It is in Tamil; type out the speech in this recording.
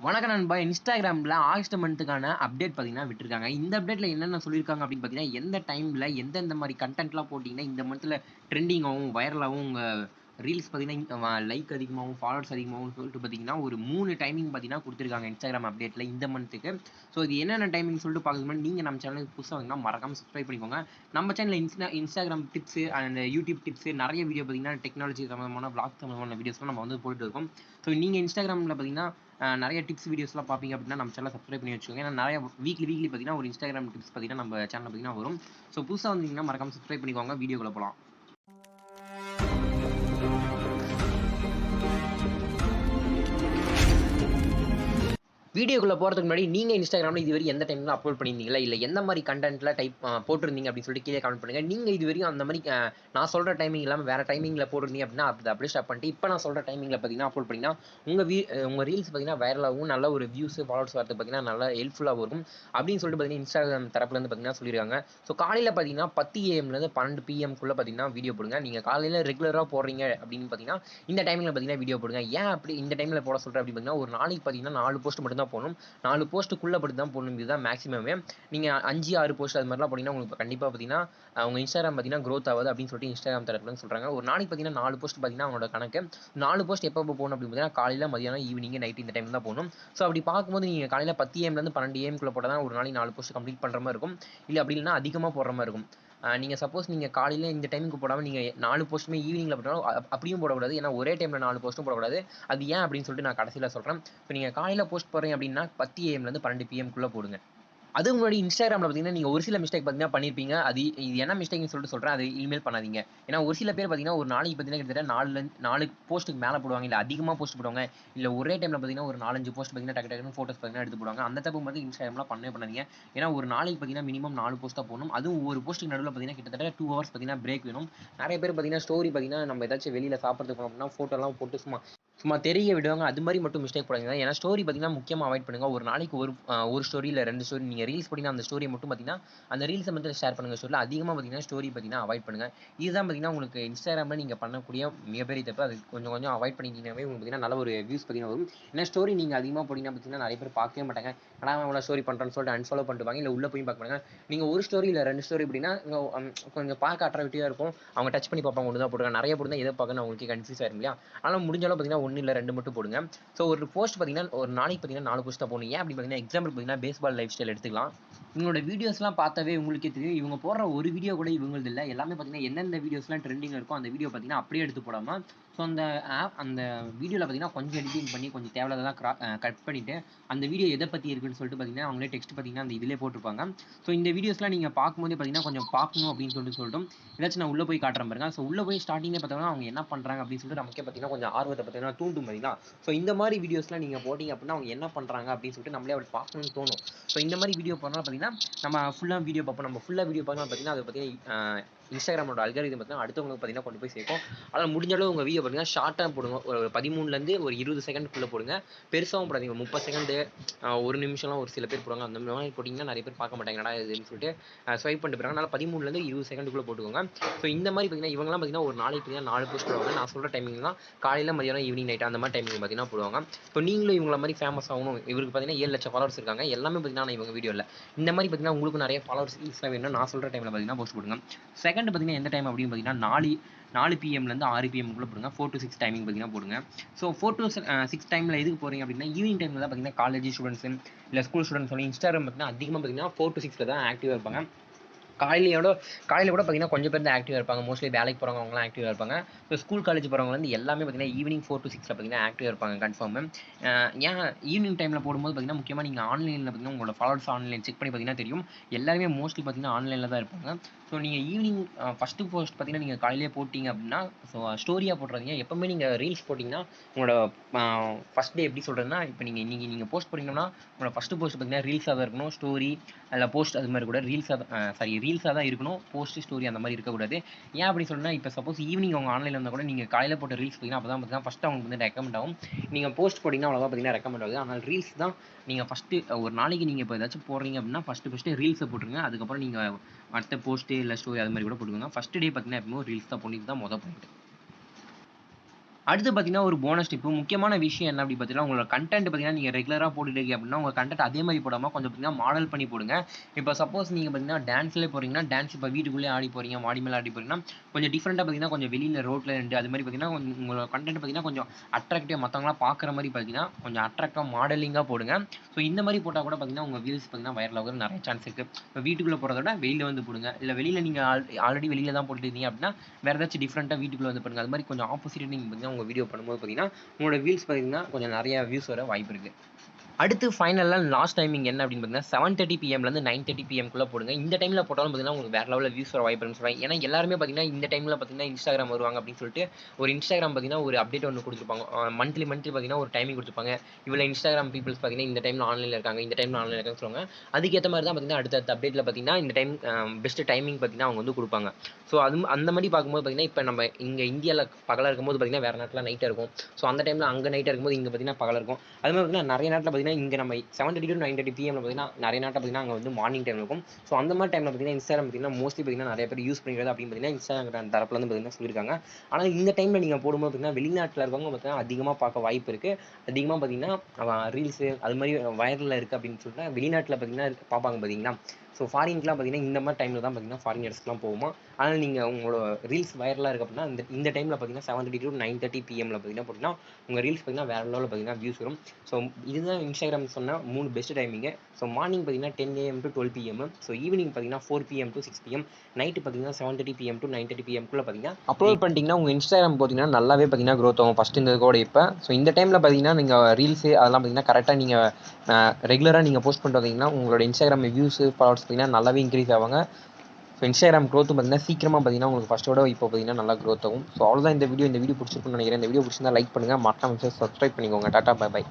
வணக்கம் நண்பா. இன்ஸ்டாகிராம்ல ஆகஸ்ட் மந்த்துக்கான அப்டேட் பார்த்தீங்கன்னா விட்டுருக்காங்க. இந்த அப்டேட்ல என்னென்ன சொல்லியிருக்காங்க அப்படின்னு பார்த்தீங்கன்னா, எந்த டைம்ல எந்தெந்த மாரி கன்டென்ட்லாம் போட்டீங்கன்னா, இந்த மந்த்ல ட்ரெண்டிங் ஆவும், வைரல் ஆவும், உங்க ரீல்ஸ் பார்த்தீங்கன்னா லைக் அதிகமாவும், ஃபாலோவர்ஸ் அதிகமாவும் சொல்லிட்டு பார்த்தீங்கன்னா, ஒரு 3 டைமிங் பார்த்தீங்கன்னா குடுத்துருக்காங்க இன்ஸ்டாகிராம் அப்டேட்ல இந்த மந்த்துக்கு. ஸோ இது என்னென்ன டைமிங் சொல்லிட்டு பார்க்கறதுக்கு முன்னாடி நீங்க நம்ம சேனலுக்கு புதுசா வந்தீங்கன்னா மறக்காம சப்ஸ்கிரைப் பண்ணிக்கோங்க. நம்ம சேனல்ல Instagram tips and YouTube tips நெறைய வீடியோ பார்த்தீங்கன்னா, டெக்னாலஜி சம்மந்தமான, விளாக் சம்மந்தமான வீடியோஸ்லாம் நம்ம வந்து போட்டுட்டு இருக்கோம். ஸோ நீங்க இன்ஸ்டாகிராம்ல பார்த்தீங்கன்னா நிறைய டிப்ஸ் வீடியோஸ்லாம் பார்ப்பீங்க அப்படின்னா நம்ம சேனலை சப்ஸ்கிரைப் பண்ணி வச்சுக்கோங்க. ஏன்னா நிறைய வீக்லி பார்த்தீங்கன்னா ஒரு இன்ஸ்டாகிராம் டிப்ஸ் பார்த்தீங்கன்னா நம்ம சேனல் பார்த்தீங்கன்னா வரும். ஸோ புதுசாக வந்தீங்கன்னா மறக்காம சப்ஸ்கிரைப் பண்ணிக்கோங்க. வீடியோக்குள்ள போகலாம். வீடியோக்குள்ள போறதுக்கு முன்னாடி நீங்க இன்ஸ்டாகிராம்ல இதுவரைக்கும் எந்த டைம்ல அப்லோட் பண்ணியிருந்தீங்களா? இல்ல எந்த மாரி கன்டென்ட்ல போட்டிருந்தீங்க அப்படின்னு சொல்லிட்டு கீழ கமெண்ட் பண்ணுங்க. நீங்க இதுவரைக்கும் அந்த மாரி நான் சொல்ற டைமிங் இல்லாம வேற டைமிங்ல போட்டிருந்தீங்க அப்படின்னா அத அப்படியே ஸ்டாப் பண்ணிட்டு, இப்ப நான் சொல்ற டைமிங்ல பார்த்தீங்கன்னா அப்லோட் பண்ணீங்கன்னா, உங்க ரீல்ஸ் பார்த்தீங்கன்னா வைரல் ஆகும். நல்ல ஒரு வியூஸ், ஃபாலோவர்ஸ் வரதுக்கு பார்த்தீங்கன்னா நல்லா ஹெல்ப்ஃபுல்லா இருக்கும். அப்படின்னு சொல்லிட்டு பார்த்தீங்கன்னா இன்ஸ்டாகிராம் தரப்புல இருந்து பார்த்தீங்கன்னா சொல்லியிருக்காங்க. ஸோ காலையில பார்த்தீங்கன்னா 10 ஏஎம்ல இருந்து 12 பிஎம்க்குள்ள பார்த்தீங்கன்னா வீடியோ போடுங்க. நீங்க காலையில ரெகுலரா போடுறீங்க அப்படின்னு பார்த்தீங்கன்னா, இந்த டைமிங்ல பார்த்தீங்கன்னா வீடியோ போடுங்க. ஏன் அப்படி இந்த டைம்ல போட சொல்றேன் அப்படின்னு பார்த்தீங்கன்னா, ஒரு நாளைக்கு பார்த்தீங்கன்னா 4 போஸ்ட் மட்டும் தான் போடணும். 4 போஸ்ட்டுக்குள்ள படுத்து தான் போடணும். இதுதான் மேக்ஸிமமே. நீங்க 5, 6 போஸ்ட் அது மாதிரிலாம் போட்டீங்கன்னா உங்களுக்கு கண்டிப்பா பார்த்தீங்கன்னா, உங்க இன்ஸ்டாகிராம் பார்த்தீங்கன்னா குரோத் ஆகாது அப்படின்னு சொல்லிட்டு இன்ஸ்டாகிராம் தரப்புலன்னு சொல்றாங்க. ஒரு நாளைக்கு பார்த்தீங்கன்னா 4 போஸ்ட் பார்த்தீங்கன்னா அவங்களோட கணக்கு. 4 போஸ்ட் எப்போ போடணும் அப்படின்னு பார்த்தீங்கன்னா, காலையில, மதியானம், ஈவினிங், நைட் இந்த டைம் தான் போடணும். ஸோ அப்படி பார்க்கும்போது நீங்க காலையில 10 ஏஎம்லேருந்து 12 ஏஎம்குள்ள போட்டா தான் ஒரு நாளைக்கு 4 போஸ்ட் கம்ப்ளீட் பண்ற மாரி இருக்கும். இல்ல அப்படி இல்லன்னா அதிகமா போடுற மாரி இருக்கும். நீங்க சப்போஸ் நீங்க காலையில இந்த டைமுக்கு போடாம நீங்க 4 போஸ்ட்டுமே ஈவினிங்ல போட்டாலும் அப்படியும் போடக்கூடாது. ஏன்னா ஒரே டைம்ல 4 போஸ்ட்டும் போடக்கூடாது. அது ஏன் அப்படின்னு சொல்லிட்டு நான் கடைசியில சொல்றேன். இப்ப நீங்க காலையில போஸ்ட் போடுறீங்க அப்படின்னா 10 ஏஎம்லேருந்து 12 பிஎம்க்குள்ள போடுங்க. அதுக்கு முன்னாடி இன்ஸ்டாகிராம்ல பார்த்தீங்கன்னா, நீங்க ஒரு சில மிஸ்டேக் பார்த்தீங்கன்னா பண்ணியிருப்பீங்க. இது என்ன மிஸ்டேக்ன்னு சொல்லிட்டு சொல்றேன். அது இனிமேல் பண்ணாதீங்க. ஏன்னா ஒரு சில பேர் பார்த்தீங்கன்னா, ஒரு நாளைக்கு பார்த்தீங்கன்னா கிட்டத்தட்ட 4 போஸ்ட்டுக்கு மேல போடுவாங்க. இல்ல அதிகமா போஸ்ட் போடுவாங்க. இல்ல ஒரே டைம்ல பார்த்தீங்கன்னா, ஒரு 4, 5 போஸ்ட் பார்த்தீங்கன்னா டக்கு டக்குன்னு ஃபோட்டோஸ் பார்த்தீங்கன்னா எடுத்து போடுவாங்க. அந்த தப்பு வந்து இன்ஸ்டாகிராம்ல பண்ணவே பண்ணாதீங்க. ஏன்னா ஒரு நாளைக்கு பார்த்தீங்கன்னா, மினிமம் 4 போஸ்ட் தான் போடணும். அதுவும் ஒவ்வொரு போஸ்ட்டுக்கு நடுவுல பார்த்தீங்கன்னா, கிட்டத்தட்ட 2 ஹவர்ஸ் பார்த்தீங்கன்னா பிரேக் வேணும். நெறைய பேர் பார்த்தீங்கன்னா, ஸ்டோரி பார்த்தீங்கன்னா, நம்ம ஏதாச்சும் வெளியில சாப்பிடுறதுக்கு போனோம் அப்படின்னா, ஃபோட்டோலாம் போட்டு சும்மா சும்மா தெரிய விடுவாங்க. அது மாரி மட்டும் மிஸ்டேக் போடாதீங்க. ஏன்னா ஸ்டோரி பார்த்தீங்கன்னா, முக்கியமா அவாய்ட் பண்ணுங்க. ஒரு நாளைக்கு ஒரு ஸ்டோரி இல்ல 2 ஸ்டோரி நீங்க ரீல்ஸ் போட்டீங்கன்னா, அந்த ஸ்டோரிய மட்டும் பார்த்தீங்கன்னா, அந்த ரீல்ஸ மட்டும் ஷேர் பண்ணுங்க. ஸ்டோரில அதிகமா பார்த்தீங்கன்னா, ஸ்டோரி பார்த்தீங்கன்னா அவாய்ட் பண்ணுங்க. இதுதான் பார்த்தீங்கன்னா, உங்களுக்கு இன்ஸ்டாகிராம்ல நீங்க பண்ணக்கூடிய மிகப்பெரிய தப்பு. அது கொஞ்சம் கொஞ்சம் அவாய்ட் பண்ணிட்டீங்கன்னாவே உங்களுக்கு பார்த்தீங்கன்னா, நல்ல ஒரு வியூஸ் பார்த்தீங்கன்னா வரும். ஏன்னா ஸ்டோரி நீங்க அதிகமா போட்டீங்கன்னா பார்த்தீங்கன்னா, நெறைய பேர் பார்க்கவே மாட்டாங்க. ஆனா அவன் இவ்வளோ ஸ்டோரி பண்றான்னு சொல்லிட்டு அன்ஃபாலோ பண்ணிடுவாங்க. இல்ல உள்ள போயும் பார்க்க மாட்டாங்க. நீங்க ஒரு ஸ்டோரி இல்ல 2 ஸ்டோரி இப்படின்னா, கொஞ்சம் பார்க்க அட்ராக்டிவா இருக்கும். அவங்க டச் பண்ணி பார்ப்பாங்க. ஒண்ணு தான் போட்டுருக்காங்க. நெறைய போட்டுருந்தா எத பார்க்கன்னு அவங்களுக்கே கன்ஃப்யூஸ் ஆயிரும் இல்லையா? அதனால முடிஞ்ச அளவு பார்த்தீங்கன்னா, 1 இல்ல 2 மட்டும் போடுங்க. ஸோ ஒரு போஸ்ட் பார்த்தீங்கன்னா, ஒரு நாளைக்கு பார்த்தீங்கன்னா 4 போஸ்ட் தான் போடணும். ஏன் அப்படி பார்த்தீங்கன்னா, எக்ஸாம்பிளுக்கு பார்த்தீங்கன்னா, பேஸ்பால் லைஃப் ஸ்டைல் எடுத்துக்கலாம். இவங்களோட வீடியோஸ்லாம் பார்த்தாவே உங்களுக்கே தெரியும். இவங்க போடுற ஒரு வீடியோ கூட இவங்களது இல்ல. எல்லாமே பார்த்தீங்கன்னா, எந்தெந்த வீடியோஸ்லாம் ட்ரெண்டிங்ல இருக்கோ, அந்த வீடியோ பார்த்தீங்கன்னா, அப்படியே எடுத்து போடாம, ஸோ அந்த வீடியோல பார்த்தீங்கன்னா, கொஞ்சம் எடிட்டிங் பண்ணி, கொஞ்சம் தேவையில்லாததெல்லாம் கட் பண்ணிட்டு, அந்த வீடியோ எத பத்தி இருக்குன்னு சொல்லிட்டு பார்த்தீங்கன்னா, அவங்களே டெக்ஸ்ட் பார்த்தீங்கன்னா, அந்த இதிலேயே போட்டிருப்பாங்க. ஸோ இந்த வீடியோஸ்லாம் நீங்க பார்க்கும்போதே பார்த்தீங்கன்னா, கொஞ்சம் பார்க்கணும் அப்படின்னு சொல்லட்டும். ஏதாச்சும் நான் உள்ள போய் காட்டுறேன் பாருங்க. ஸோ உள்ள போய் ஸ்டார்ட்டிங்லே பார்த்தோம்னா, அவங்க என்ன பண்றாங்க அப்படின்னு சொல்லிட்டு நமக்கே பார்த்தீங்கன்னா, கொஞ்சம் ஆர்வத்த பார்த்தீங்கன்னா தூண்டும் பார்த்தீங்களா? ஸோ இந்த மாரி வீடியோஸ்லாம் நீங்க போட்டீங்க அப்படின்னா, அவங்க என்ன பண்றாங்க அப்படின்னு சொல்லிட்டு நம்மளே அப்படி பார்க்கணும்னு தோணும். ஸோ இந்த மாரி வீடியோ போடுறனால பார்த்தீங்கன்னா, நம்ம ஃபுல்லா வீடியோ பார்ப்போம். நம்ம ஃபுல்லா வீடியோ பார்க்கணும் பார்த்தீங்கன்னா, அத பார்த்தீங்கன்னா இன்ஸ்டாகிராமோட அல்காரிதம் பார்த்தீங்கன்னா, அடுத்தவங்களுக்கு பார்த்தீங்கன்னா கொண்டு போய் சேர்க்கும். அதனால முடிஞ்ச அளவு உங்க வீடியோ பார்த்தீங்கன்னா, ஷார்ட்டா போடுங்க. ஒரு 13லருந்து ஒரு 20 செகண்ட்க்குள்ள போடுங்க. பெருசாவும் போடாதீங்க. 30 செகண்டு, 1 நிமிஷம்லாம் ஒரு சில பேர் போடுவாங்க. அந்த மாரி போட்டீங்கன்னா, நெறைய பேர் பார்க்க மாட்டாங்க. என்னடா இதுன்னு சொல்லிட்டு ஸ்வைப் பண்ணிட்டு போயிடுவாங்க. அதனால 13லருந்து 20 செகண்டுக்குள்ள போட்டுக்கோங்க. ஸோ இந்த மாரி பார்த்தீங்கன்னா, இவங்கலாம் பார்த்தீங்கன்னா, ஒரு நாளைக்கு பார்த்தீங்கன்னா 4 போஸ்ட் போடுவாங்க. நான் சொல்ற டைமிங்லாம் காலையில, மதியானம், ஈவினிங், நைட் அந்த மாரி டைமிங் பார்த்தீங்கன்னா போடுவாங்க. இப்போ நீங்களும் இவங்கள மாரி ஃபேமஸ் ஆகணும். இவருக்கு பார்த்தீங்கன்னா 7,00,000 ஃபாலோவர்ஸ் இருக்காங்க. எல்லாமே பார்த்தீங்கன்னா இவங்க வீடியோ இல்ல. இந்த மாரி பார்த்தீங்கன்னா உங்களுக்கும் நெறைய ஃபாலோவர்ஸ் ரீல்ஸ்லாம் வேணும்னா நான் சொல்ற டைம்ல பார்த்தீங்கன்னா போஸ்ட் போடுங்க. செகண்ட் பார்த்தீங்கன்னா எந்த டைம் அப்படின்னு பார்த்தீங்கன்னா 4 பிஎம்லேருந்து 6 பிஎம்க்குள்ள போடுங்க. 4 to 6 டைமிங் பார்த்தீங்கன்னா போடுங்க. ஸோ 4 to 6 டைம்ல எதுக்கு போறீங்க அப்படின்னா ஈவினிங் டைம்ல தான் பார்த்தீங்கன்னா காலேஜ் ஸ்டூடெண்ட்ஸ் இல்ல ஸ்கூல் ஸ்டூடெண்ட்ஸ் வந்து இன்ஸ்டாகிராம் பார்த்தீங்கன்னா அதிகமாக பார்த்தீங்கன்னா 4 to 6ல தான் ஆக்டிவா இருப்பாங்க. காலையில கூட பார்த்தீங்கன்னா கொஞ்சம் பேர் தான் ஆக்டிவா இருப்பாங்க. மோஸ்ட்லி வேலைக்கு போறவங்க அவங்கலாம் ஆக்டிவா இருப்பாங்க. இப்போ ஸ்கூல், காலேஜ் போறவங்க வந்து எல்லாமே பார்த்தீங்கன்னா ஈவினிங் 4 to 6ல பார்த்தீங்கன்னா ஆக்டிவா இருப்பாங்க கன்ஃபார்மு. ஏன் ஈவினிங் டைம்ல போடும்போது பார்த்தீங்கன்னா, முக்கியமா நீங்க ஆன்லைன்ல பார்த்தீங்கன்னா உங்களோட ஃபாலோவர்ஸ் ஆன்லைன் செக் பண்ணி பார்த்தீங்கன்னா தெரியும். எல்லாருமே மோஸ்ட்லி பார்த்தீங்கன்னா ஆன்லைன்ல தான் இருப்பாங்க. ஸோ நீங்க ஈவினிங் ஃபர்ஸ்ட்டு போஸ்ட் பார்த்தீங்கன்னா நீங்க காலையிலேயே போட்டீங்க அப்படின்னா, ஸோ ஸ்டோரியா போட்டுறாதீங்க. எப்பவுமே நீங்க ரீல்ஸ் போட்டீங்கன்னா, உங்களோட ஃபர்ஸ்ட் டே எப்படி சொல்றதுன்னா, இப்போ நீங்க இன்னைக்கு நீங்க போஸ்ட் பண்ணீங்கன்னா, உங்களோட ஃபர்ஸ்ட் போஸ்ட் பார்த்தீங்கன்னா ரீல்ஸா தான் இருக்கணும். ஸ்டோரி அதில போஸ்ட் அது மாரி கூட ரீல்ஸா தான் இருக்கணும். போஸ்ட், ஸ்டோரி அந்த மாரி இருக்கக்கூடாது. ஏன் அப்படி சொல்றேன்னா, இப்போ சப்போஸ் ஈவினிங் அவங்க ஆன்லைன்ல வந்தா கூட நீங்க காலையில போட்ட ரீல்ஸ் பார்த்தீங்கன்னா, அப்பதான் ஃபர்ஸ்ட் அவங்களுக்கு வந்து ரெக்கமெண்ட் ஆகும். நீங்க போஸ்ட் போட்டீங்கன்னா அவ்வளவா பார்த்தீங்கன்னா ரெக்கமெண்ட் ஆகுது. ஆனால் ரீல்ஸ் தான் நீங்க ஃபர்ஸ்ட்டு ஒரு நாளைக்கு நீங்க இப்போ ஏதாச்சும் போடுறீங்க அப்படின்னா, ஃபர்ஸ்ட்டு ரீல்ஸ போட்டுருங்க. அதுக்கப்புறம் நீங்க அடுத்த போஸ்ட்டு இல்ல ஸ்டோரி அது மாரி கூட போட்டுக்கோங்க. ஃபர்ஸ்ட் டே பார்த்தீங்கன்னா, எப்பவுமே ரீல்ஸ் தான் போடணும். இதுதான் மொத பாயிண்ட். அடுத்து பார்த்தீங்கன்னா, ஒரு போனஸ் டிப்பு. முக்கியமான விஷயம் என்ன அப்படி பார்த்தீங்கன்னா, உங்களோட கன்டென்ட் பார்த்தீங்கன்னா, நீங்க ரெகுலரா போட்டுட்டு இருக்கீங்க அப்படின்னா, உங்க கன்டென்ட் அதே மாரி போடாம கொஞ்சம் பார்த்தீங்கன்னா, மாடல் பண்ணி போடுங்க. இப்ப சப்போஸ் நீங்க பார்த்தீங்கன்னா, டான்ஸ்ல போறீங்கன்னா, டான்ஸ் இப்ப வீட்டுக்குள்ளேயே ஆடி போறீங்க, மாடி மேல ஆடி போறீங்கன்னா, கொஞ்சம் டிஃபரெண்ட்டா பார்த்தீங்கன்னா, கொஞ்சம் வெளியில ரோட்ல நின்டு அது மாரி பார்த்தீங்கன்னா, உங்களோட கன்டென்ட் பார்த்தீங்கன்னா, கொஞ்சம் அட்ராக்டிவா மத்தவங்கலாம் பார்க்குற மாரி பார்த்தீங்கன்னா, கொஞ்சம் அட்ராக்டிவா மாடலிங்கா போடுங்க. ஸோ இந்த மாரி போட்டா கூட பார்த்தீங்கன்னா, உங்க ரீல்ஸ் பார்த்தீங்கன்னா, வைரல் ஆகுறதுக்கு நெறைய சான்ஸ் இருக்கு. இப்ப வீட்டுக்குள்ள போறத விட வெளியில வந்து போடுங்க. இல்ல வெளியில நீங்க ஆல்ரெடி வெளியில தான் போட்டுட்டு இருந்தீங்க அப்படின்னா, வேற ஏதாச்சும் டிஃபரெண்ட்டா வீட்டுக்குள்ள வந்து பண்ணுங்க. அது மாரி கொஞ்சம் ஆப்போசிட்டா நீங்க பார்த்தீங்கன்னா, உங்க வீடியோ பண்ணும்போது பார்த்தீங்கன்னா, உங்களோட ரீல்ஸ் பார்த்தீங்கன்னா, கொஞ்சம் நெறைய வியூஸ் வர வாய்ப்பு இருக்கு. அடுத்து ஃபைனலா லாஸ்ட் டைமிங் என்ன அப்படின்னு பார்த்தீங்கன்னா, 7:30 பிஎம்லேருந்து 9:30 பிஎம்க்குள்ள போடுங்க. இந்த டைம்ல போட்டாலும் பார்த்தீங்கன்னா, உங்களுக்கு வேற லெவல்ல வியூஸ் வர வாய்ப்பு இருக்குன்னு சொல்றாங்க. ஏன்னா எல்லாருமே பார்த்தீங்கன்னா, இந்த டைம்ல பார்த்தீங்கன்னா, Instagram வருவாங்க அப்படின்னு சொல்லிட்டு, ஒரு Instagram பார்த்தீங்கன்னா, ஒரு அப்டேட் ஒண்ணு குடுத்துருப்பாங்க. மந்த்லி பார்த்தீங்கன்னா, ஒரு டைமிங் குடுத்துருப்பாங்க. இவ்வளோ Instagram பீப்பிள்ஸ் பார்த்தீங்கன்னா, இந்த டைம்ல ஆன்லைன்ல இருக்காங்க, இந்த டைம்ல ஆன்லைன்ல இருக்காங்கன்னு சொல்லுவாங்க. அதுக்கேத்த மாரி தான் பார்த்தீங்கன்னா, அடுத்தடுத்த அப்டேட்ல பார்த்தீங்கன்னா, இந்த டைம் பெஸ்ட் டைமிங் பார்த்தீங்கன்னா, அவங்க வந்து குடுப்பாங்க. ஸோ அந்த மாரி பார்க்கும்போது பார்த்தீங்கன்னா, இப்ப நம்ம இங்க இந்தியால பகலா இருக்கும்போது பார்த்தீங்கன்னா, வேற நாட்ல நைட்டா இருக்கும். ஸோ அந்த டைம்ல அங்க நைட்டா இருக்கும்போது, இங்க பார்த்தீங்கன்னா பகலா இருக்கும். அது மாரி பார்த்தீங்கன்னா, நெறைய நாட்ல பார்த்தீங்கன்னா, இங்க நம்ம 7:30 to 9:30 பிஎம்ல பார்த்தீங்கன்னா, நெறைய நாட்ல பார்த்தீங்கன்னா, அங்க வந்து மார்னிங் டைம்ல இருக்கும். ஸோ அந்த மாரி டைம்ல பார்த்தீங்கன்னா, Instagram பார்த்தீங்கன்னா, மோஸ்ட்லி பார்த்தீங்கன்னா, நெறைய பேர் யூஸ் பண்ணிக்கிறது அப்படின்னு பார்த்தீங்கன்னா, Instagram தரப்புல இருந்து பார்த்தீங்கன்னா சொல்லியிருக்காங்க. ஆனா இந்த டைம்ல நீங்க போடும்போது பார்த்தீங்கன்னா, வெளிநாட்ல இருக்கவங்க பார்த்தீங்கன்னா, அதிகமா பார்க்க வாய்ப்பு இருக்கு. அதிகமா பார்த்தீங்கன்னா, ரீல்ஸு அது மாரி வைரல்ல இருக்கு அப்படின்னு சொல்லிட்டு வெளிநாட்ல பார்த்தீங்கன்னா பார்ப்பாங்க பார்த்தீங்களா? ஸோ ஃபாரின்க்குலாம் பார்த்தீங்கன்னா, இந்த மாரி டைம்ல தான் பார்த்தீங்கன்னா, ஃபாரினர்ஸ்க்குலாம் போகுமா. அதனால நீங்க உங்களோட ரீல்ஸ் வைரலா இருக்கு அப்படின்னா, இந்த டைம்ல பார்த்தீங்கன்னா, 7:30 to 9:30 பிஎம்ல பார்த்தீங்கன்னா போட்டீங்கன்னா, உங்க ரீல்ஸ் பார்த்தீங்கன்னா, வேற லெவல்ல பார்த்தீங்கன்னா வியூஸ் வரும். ஸோ இதுதான் Instagram சொன்ன 3 பெஸ்ட் டைமிங்கு. ஸோ மார்னிங் பார்த்தீங்கன்னா 10 AM to 12 PM. So evening பார்த்தீங்கன்னா 4 PM to 6 PM. நைட்டு பார்த்தீங்கன்னா 7:30 PM to 9:30 PM குள்ள பார்த்தீங்கன்னா அப்லோட் பண்ணிட்டீங்கன்னா, உங்க Instagram பார்த்தீங்கன்னா நல்லாவே பார்த்தீங்கன்னா க்ரோத் ஆகும். ஃபர்ஸ்ட் இருந்ததோட இப்ப. ஸோ இந்த டைம்ல பார்த்தீங்கன்னா, நீங்க ரீல்ஸு அதெல்லாம் பார்த்தீங்கன்னா கரெக்ட்டா நீங்க ரெகுலரா நீங்க போஸ்ட் பண்ணிட்டு வந்தீங்கன்னா, உங்களோட Instagram வியூஸு, ஃபாலோவர்ஸ் பார்த்தீங்கன்னா நல்லாவே இன்க்ரீஸ் ஆவாங்க. ஸோ Instagram க்ரோத்தும் பார்த்தீங்கன்னா, சீக்கிரமா பார்த்தீங்கன்னா, உங்களுக்கு ஃபர்ஸ்ட்டோட இப்போ பார்த்தீங்கன்னா நல்லா க்ரோத் ஆகும். ஸோ அவ்வளோதான் இந்த வீடியோ. இந்த வீடியோ பிடிச்சிருக்கும்னு நினைக்கிறேன். இந்த வீடியோ பிடிச்சிருந்தா லைக் பண்ணுங்க. மறக்காம சப்ஸ்கிரைப் பண்ணிக்கோங்க. Tata, bye by.